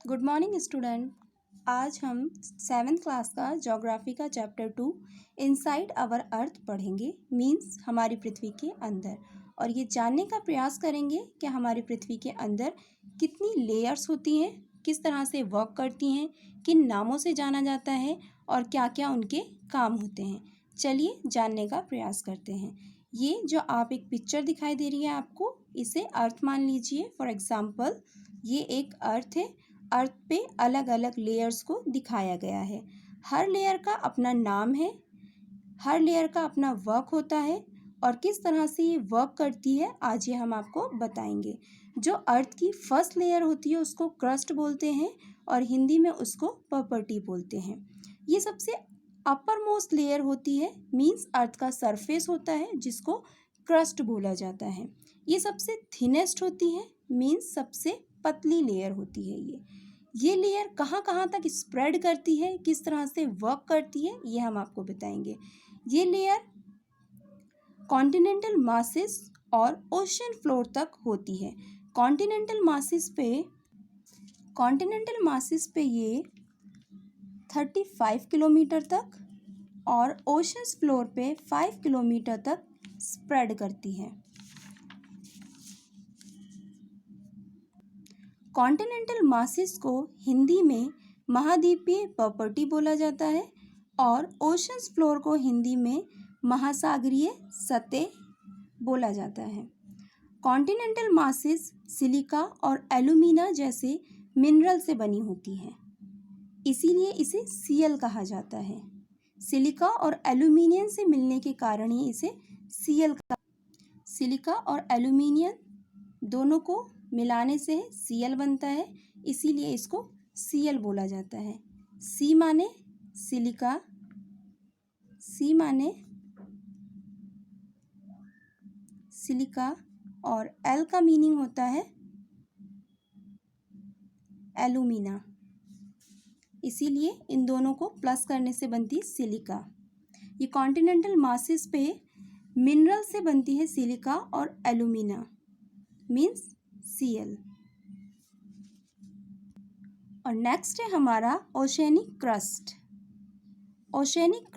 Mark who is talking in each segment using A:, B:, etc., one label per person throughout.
A: Good morning student. आज हम 7th class का ज्योग्राफी का चैप्टर 2 इनसाइड आवर अर्थ पढ़ेंगे। मीन्स हमारी पृथ्वी के अंदर, और ये जानने का प्रयास करेंगे कि हमारी पृथ्वी के अंदर कितनी लेयर्स होती हैं, किस तरह से वर्क करती हैं, किन नामों से जाना जाता है और क्या क्या उनके काम होते हैं। चलिए जानने का प्रयास करते हैं। ये जो आप एक पिक्चर दिखाई दे रही है आपको, इसे अर्थ मान लीजिए। फॉर एग्जाम्पल ये एक अर्थ है। अर्थ पे अलग अलग लेयर्स को दिखाया गया है। हर लेयर का अपना नाम है, हर लेयर का अपना वर्क होता है, और किस तरह से ये वर्क करती है आज ये हम आपको बताएंगे। जो अर्थ की फर्स्ट लेयर होती है उसको क्रस्ट बोलते हैं, और हिंदी में उसको प्रॉपर्टी बोलते हैं। ये सबसे अपर मोस्ट लेयर होती है, मीन्स अर्थ का सरफेस होता है, जिसको क्रस्ट बोला जाता है। ये सबसे थिनेस्ट होती है, मीन्स सबसे पतली लेयर होती है। ये लेयर कहाँ कहाँ तक स्प्रेड करती है, किस तरह से वर्क करती है, ये हम आपको बताएंगे। ये लेयर कॉन्टिनेंटल मासेस और ओशन फ्लोर तक होती है। कॉन्टिनेंटल मासेस पे ये 35 किलोमीटर तक और ओशंस फ्लोर पे 5 किलोमीटर तक स्प्रेड करती है। कॉन्टिनेंटल मासेस को हिंदी में महाद्वीपीय प्रॉपर्टी बोला जाता है, और ओशंस फ्लोर को हिंदी में महासागरीय सतह बोला जाता है। कॉन्टिनेंटल मासेस सिलिका और एल्यूमिना जैसे मिनरल से बनी होती है, इसीलिए इसे सीएल कहा जाता है। सिलिका और एल्यूमिनियम से मिलने के कारण ही इसे सीएल सिलिका और एल्यूमिनियम दोनों को मिलाने से सीएल बनता है, इसीलिए इसको सीएल बोला जाता है। सी माने सिलिका, सी माने सिलिका, और एल का मीनिंग होता है एल्यूमिना, इसीलिए इन दोनों को प्लस करने से बनती है सिलिका। ये कॉन्टिनेंटल मासेस पे मिनरल से बनती है सिलिका और एल्यूमिना, मीन्स सीएल। और नेक्स्ट है हमारा ओशेनिक क्रस्ट। ओशेनिक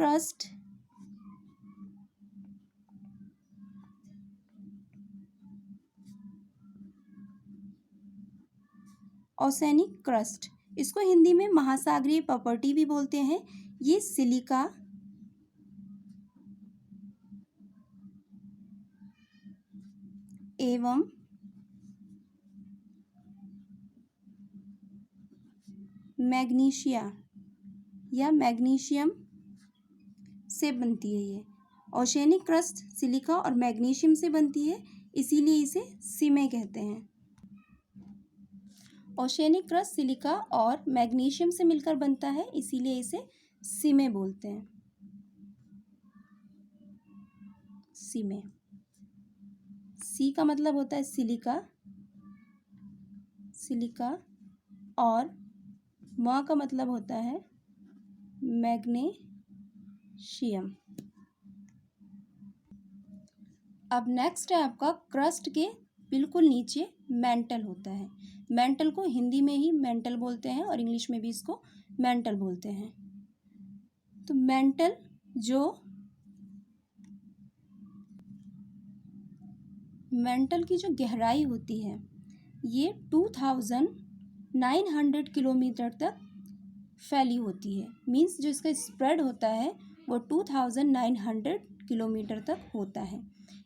A: क्रस्ट इसको हिंदी में महासागरीय प्रॉपर्टी भी बोलते हैं। ये सिलिका एवं मैग्नीशिया या मैग्नीशियम से बनती है। ये ओशेनिक क्रस्ट सिलिका और मैग्नीशियम से बनती है, इसीलिए इसे सीमे कहते हैं। ओशेनिक क्रस्ट सिलिका और मैग्नीशियम से मिलकर बनता है, इसीलिए इसे सीमे बोलते हैं। सीमे, सी का मतलब होता है सिलिका, और म का मतलब होता है मैग्नीशियम। अब नेक्स्ट है आपका क्रस्ट के बिल्कुल नीचे मेंटल होता है। मेंटल को हिंदी में ही मेंटल बोलते हैं और इंग्लिश में भी इसको मेंटल बोलते हैं। तो मेंटल की जो गहराई होती है ये 2900 किलोमीटर तक फैली होती है। मीन्स जो इसका स्प्रेड होता है वो 2900 किलोमीटर तक होता है।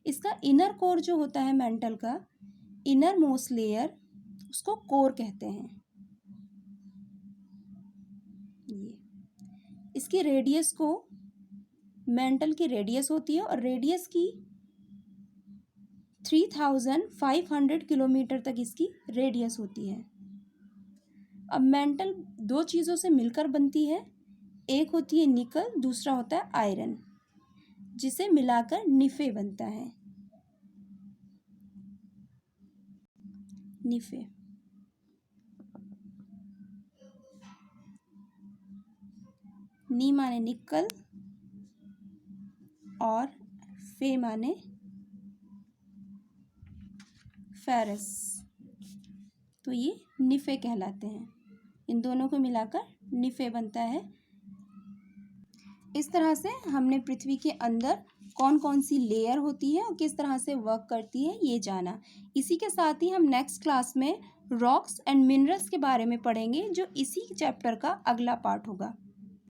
A: इसका इनर कोर जो होता है मेंटल का, इनर मोस्ट लेयर, उसको कोर कहते हैं। ये इसकी रेडियस को, मेंटल की रेडियस होती है, और रेडियस की 3500 किलोमीटर तक इसकी रेडियस होती है। अब मेंटल दो चीज़ों से मिलकर बनती है, एक होती है निकल, दूसरा होता है आयरन, जिसे मिलाकर निफे बनता है। निफे, नी माने निकल और फे माने फेरस, तो ये निफे कहलाते हैं। इन दोनों को मिलाकर निफे बनता है। इस तरह से हमने पृथ्वी के अंदर कौन कौन सी लेयर होती है और किस तरह से वर्क करती है ये जाना। इसी के साथ ही हम नेक्स्ट क्लास में रॉक्स एंड मिनरल्स के बारे में पढ़ेंगे, जो इसी चैप्टर का अगला पार्ट होगा।